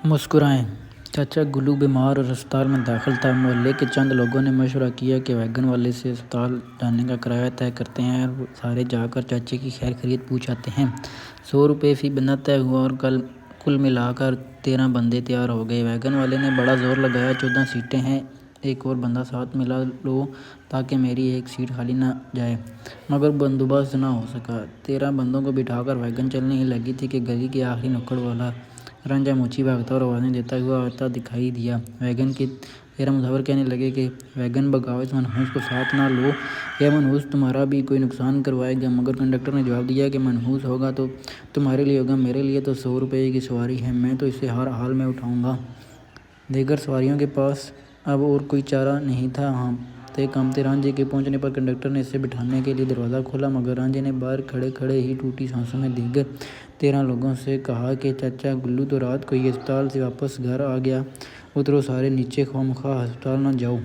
مسکرائیں۔ چاچا گلو بیمار اور اسپتال میں داخل تھا۔ محلے کے چند لوگوں نے مشورہ کیا کہ ویگن والے سے اسپتال جانے کا کرایہ طے کرتے ہیں اور سارے جا کر چاچے کی خیر خیریت پوچھ آتے ہیں۔ 100 روپے فی بندہ طے ہوا اور کل ملا کر 13 بندے تیار ہو گئے۔ ویگن والے نے بڑا زور لگایا، 14 سیٹیں ہیں، ایک اور بندہ ساتھ ملا لو تاکہ میری ایک سیٹ خالی نہ جائے، مگر بندوبست نہ ہو سکا۔ 13 بندوں کو بٹھا کر ویگن چلنے ہی لگی تھی کہ گلی کے آخری نکڑ والا رانجھا مچھی بھاگتا اور آوازیں دیتا ہوا آتا دکھائی دیا۔ ویگن کے 13 مسافر کہنے لگے کہ ویگن بھگاؤ، اس منحوس کو ساتھ نہ لو، یہ منحوس تمہارا بھی کوئی نقصان کروائے گا۔ مگر کنڈکٹر نے جواب دیا کہ منحوس ہوگا تو تمہارے لیے ہوگا، میرے لیے تو 100 روپے کی سواری ہے، میں تو اسے ہر حال میں اٹھاؤں گا۔ دیگر سواریوں کے پاس اب اور کوئی چارہ نہیں تھا۔ ہانپتے کانپتے رانجھے کے پہنچنے پر کنڈکٹر نے اسے بٹھانے کے لیے دروازہ کھولا، مگر رانجھے نے باہر کھڑے کھڑے ہی ٹوٹی سانسوں میں دیگر 13 لوگوں سے کہا کہ چاچا گلو تو رات کو ہی اسپتال سے واپس گھر آ گیا، اترو سارے نیچے، خواہ مخواہ ہسپتال نہ جاؤ۔